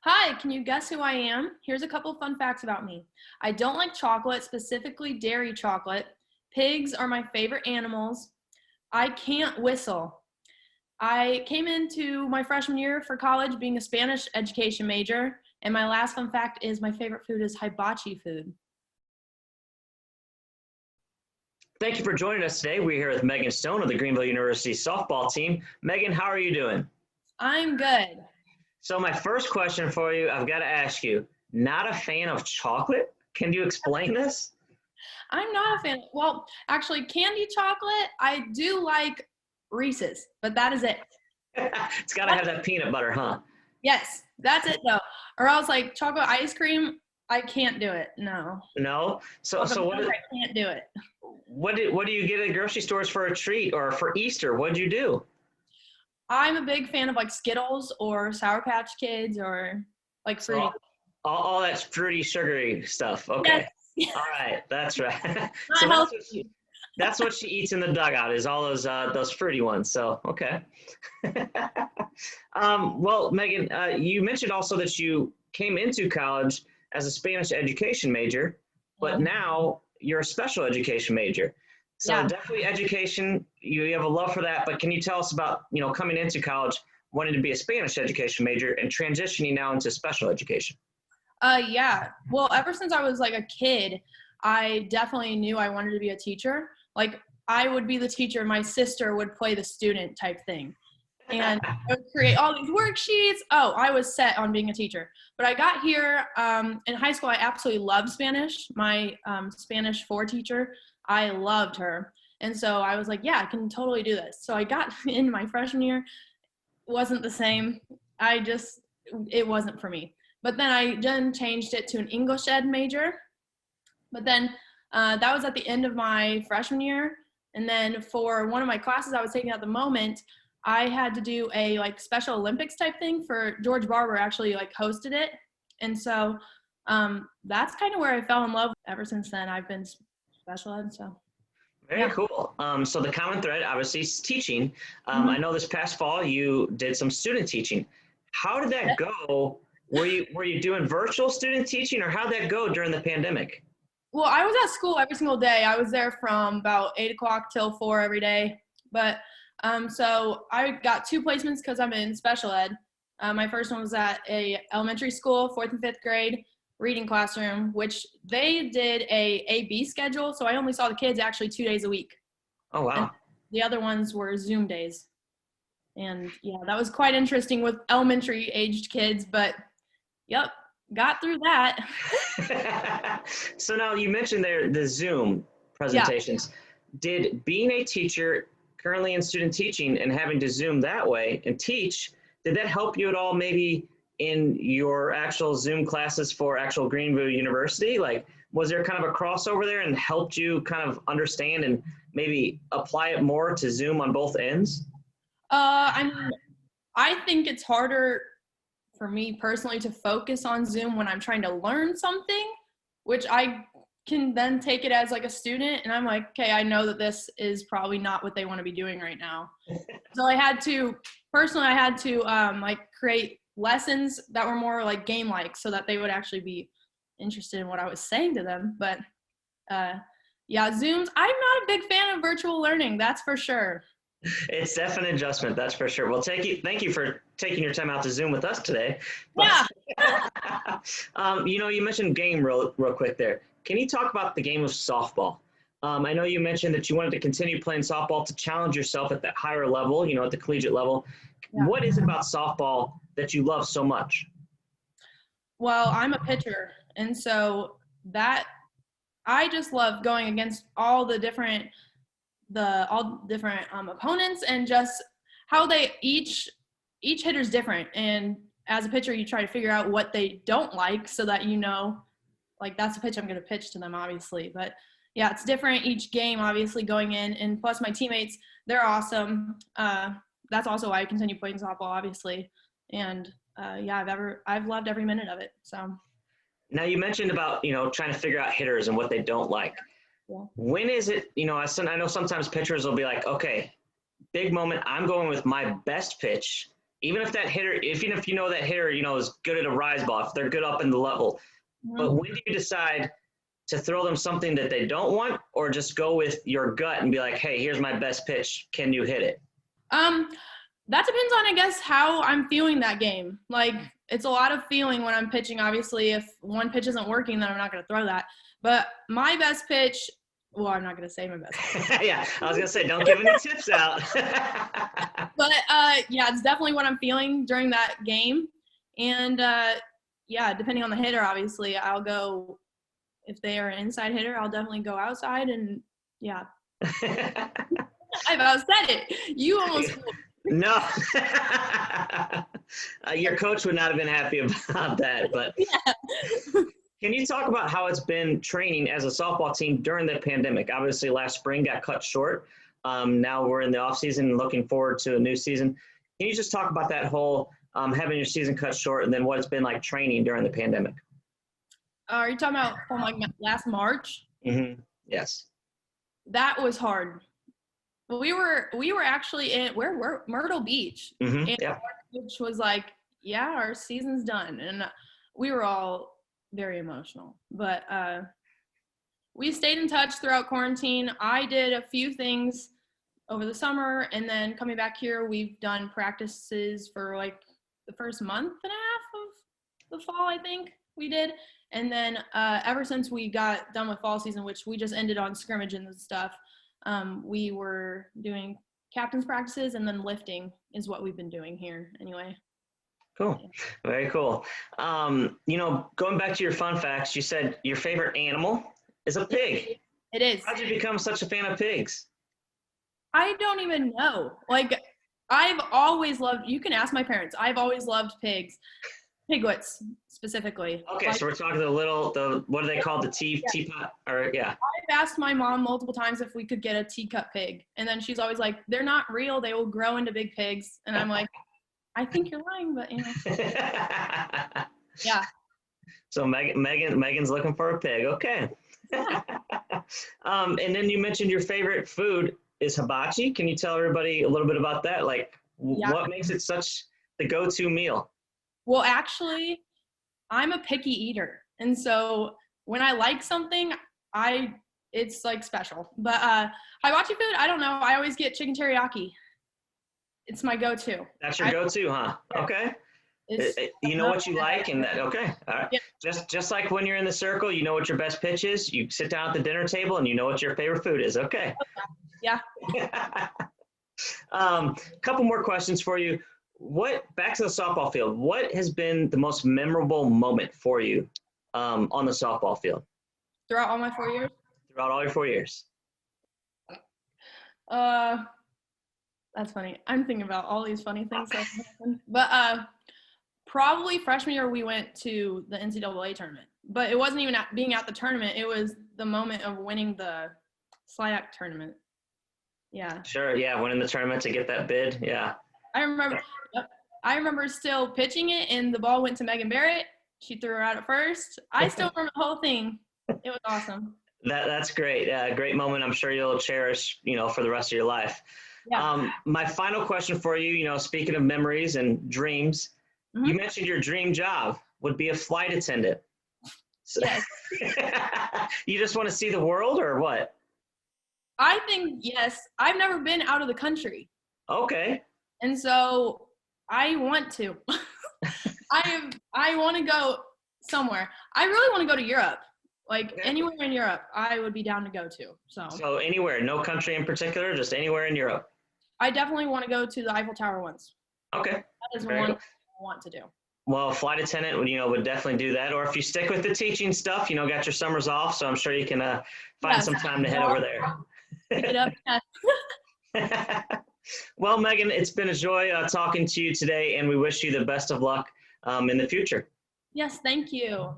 Hi, can you guess who I am? Here's a couple fun facts about me. I don't like chocolate, specifically dairy chocolate. Pigs are my favorite animals. I can't whistle. I came into my freshman year for college being a Spanish education major, and my last fun fact is my favorite food is hibachi food. Thank you for joining us today. We're here with Maegan Stone of the Greenville University softball team. Maegan, how are you doing? I'm good. So my first question for you, I've got to ask you, not a fan of chocolate? Can you explain this? I'm not a fan. Well, actually, candy chocolate, I do like Reese's, but that is it. It's got to have that peanut butter, huh? Yes, that's it though. Or else like chocolate ice cream, I can't do it. No. No? So Chocolate so what milk, I can't do it. what do you get at grocery stores for a treat or for Easter? What'd you do? I'm a big fan of like Skittles or Sour Patch Kids or like So fruity. all that fruity, sugary stuff. Okay. Yes. All right, that's right. Not So healthy. that's what she eats in the dugout is all those fruity ones. So okay. Well, Maegan, you mentioned also that you came into college as a Spanish education major, Yeah. but now you're a special education major. So Yeah. definitely education, you have a love for that. But can you tell us about coming into college, wanting to be a Spanish education major, and transitioning now into special education? Yeah. Well, ever since I was like a kid, I definitely knew I wanted to be a teacher. Like I would be the teacher, my sister would play the student type thing. And I would create all these worksheets. Oh, I was set on being a teacher. But I got here in high school. I absolutely loved Spanish. My Spanish 4 teacher, I loved her. And so I was like, yeah, I can totally do this. So I got in my freshman year. Wasn't the same. It wasn't for me. But then I then changed it to an English ed major. But then that was at the end of my freshman year. And then for one of my classes I was taking at the moment, I had to do a like Special Olympics type thing for George Barber actually like hosted it. And so that's kind of where I fell in love. Ever since then, I've been special ed. So Very yeah. cool. So the common thread, obviously, is teaching. Mhm. I know this past fall you did some student teaching. How did that go? Were you doing virtual student teaching, or how did that go during the pandemic? Well, I was at school every single day. I was there from about 8 o'clock till 4 every day. But so I got 2 placements because I'm in special ed. My first one was at a elementary school, 4th and 5th grade reading classroom, which they did a A/B schedule. So I only saw the kids actually 2 days a week, Oh and wow. the other ones were Zoom days. And yeah, that was quite interesting with elementary aged kids. But yep, got through that. So now you mentioned there the Zoom Yeah. presentations. Did being a teacher currently in student teaching and having to Zoom that way and teach, did that help you at all maybe in your actual Zoom classes for actual Greenville University? Like, was there kind of a crossover there and helped you kind of understand and maybe apply it more to Zoom on both ends? I mean, I think it's harder for me personally to focus on Zoom when I'm trying to learn something, which I can then take it as like a student and I'm like, okay, I know that this is probably not what they want to be doing right now. So I had to like create lessons that were more like game like so that they would actually be interested in what I was saying to them. But yeah, Zooms, I'm not a big fan of virtual learning, that's for sure. It's definitely an adjustment, that's for sure. Well, thank you for taking your time out to Zoom with us today. Yeah. But, you mentioned game real quick there. Can you talk about the game of softball? I know you mentioned that you wanted to continue playing softball to challenge yourself at that higher level, at the collegiate level. Yeah. What is it about softball that you love so much? Well, I'm a pitcher, and so that I just love going against all different opponents and just how they each hitter's different. And as a pitcher, you try to figure out what they don't like so that like that's a pitch I'm going to pitch to them, obviously. But yeah, it's different each game, obviously going in, and plus my teammates, they're awesome. That's also why I continue playing softball, obviously. And yeah, I've loved every minute of it. So Now you mentioned about trying to figure out hitters and what they don't like. yeah. When is it? I know sometimes pitchers will be like, okay, big moment. I'm going with my best pitch, even if that hitter, even if you know that hitter, you know, is good at a rise ball, if they're good up in the level, but when do you decide to throw them something that they don't want, or just go with your gut and be like, hey, here's my best pitch. Can you hit it? That depends on, I guess, how I'm feeling that game. Like, it's a lot of feeling when I'm pitching. Obviously, if one pitch isn't working, then I'm not going to throw that. But my best pitch, well, I'm not going to say my best pitch. Yeah, I was going to say, don't give any tips out. But, yeah, it's definitely what I'm feeling during that game. And, yeah, depending on the hitter, obviously, I'll go, if they are an inside hitter, I'll definitely go outside. And, yeah. I about said it. You almost fooled. No. Your coach would not have been happy about that. But yeah. Can you talk about how it's been training as a softball team during the pandemic? Obviously, last spring got cut short. Now we're in the off season and looking forward to a new season. Can you just talk about that whole having your season cut short, and then what it's been like training during the pandemic? Are you talking about from like last March? Mm-hmm. Yes. That was hard. We were actually in we're Myrtle Beach, mm-hmm. and yep. which was like, yeah, our season's done, and we were all very emotional. But we stayed in touch throughout quarantine. I did a few things over the summer, and then coming back here, we've done practices for like the first month and a half of the fall, I think we did. And then ever since we got done with fall season, which we just ended on scrimmage and stuff, we were doing captain's practices, and then lifting is what we've been doing here anyway. Cool. Very cool. You know, going back to your fun facts, you said your favorite animal is a pig. It is. How did you become such a fan of pigs? I don't even know. Like, I've always loved, you can ask my parents, I've always loved pigs. Piglets, specifically. Okay, like, so we're talking what are they called? The teapot? Or, yeah. I've asked my mom multiple times if we could get a teacup pig. And then she's always like, they're not real. They will grow into big pigs. And I'm like, I think you're lying, but, you know. Yeah. So Megan's looking for a pig. Okay. Yeah. And then you mentioned your favorite food is hibachi. Can you tell everybody a little bit about that? Like, what makes it such the go-to meal? Well, actually, I'm a picky eater. And so when I like something, it's like special. But hibachi food, I don't know. I always get chicken teriyaki. It's my go-to. That's your go-to, huh? Yeah. Okay. You know what you like, and that, okay. All right. Yeah. Just like when you're in the circle, you know what your best pitch is. You sit down at the dinner table, and you know what your favorite food is. Okay. Yeah. Couple more questions for you. Back to the softball field, what has been the most memorable moment for you on the softball field? Throughout all my 4 years? Throughout all your 4 years. That's funny. I'm thinking about all these funny things that happened. But probably freshman year we went to the NCAA tournament. But it wasn't even being at the tournament. It was the moment of winning the SLIAC tournament. Yeah. Sure, yeah, winning the tournament to get that bid, yeah. I remember still pitching it, and the ball went to Megan Barrett. She threw her out at first. I still remember the whole thing. It was awesome. That's great. Great moment. I'm sure you'll cherish, for the rest of your life. Yeah. My final question for you, speaking of memories and dreams, you mentioned your dream job would be a flight attendant. So, yes. You just want to see the world, or what? I think, yes. I've never been out of the country. Okay. And so I want to. I want to go somewhere. I really want to go to Europe. Like, anywhere in Europe, I would be down to go to. So anywhere, no country in particular, just anywhere in Europe? I definitely want to go to the Eiffel Tower once. Okay. That is one thing I want to do. Well, flight attendant would definitely do that. Or if you stick with the teaching stuff, got your summers off, so I'm sure you can find some time to head over there. Pick it up. Yeah. Well, Megan, it's been a joy talking to you today, and we wish you the best of luck in the future. Yes, thank you.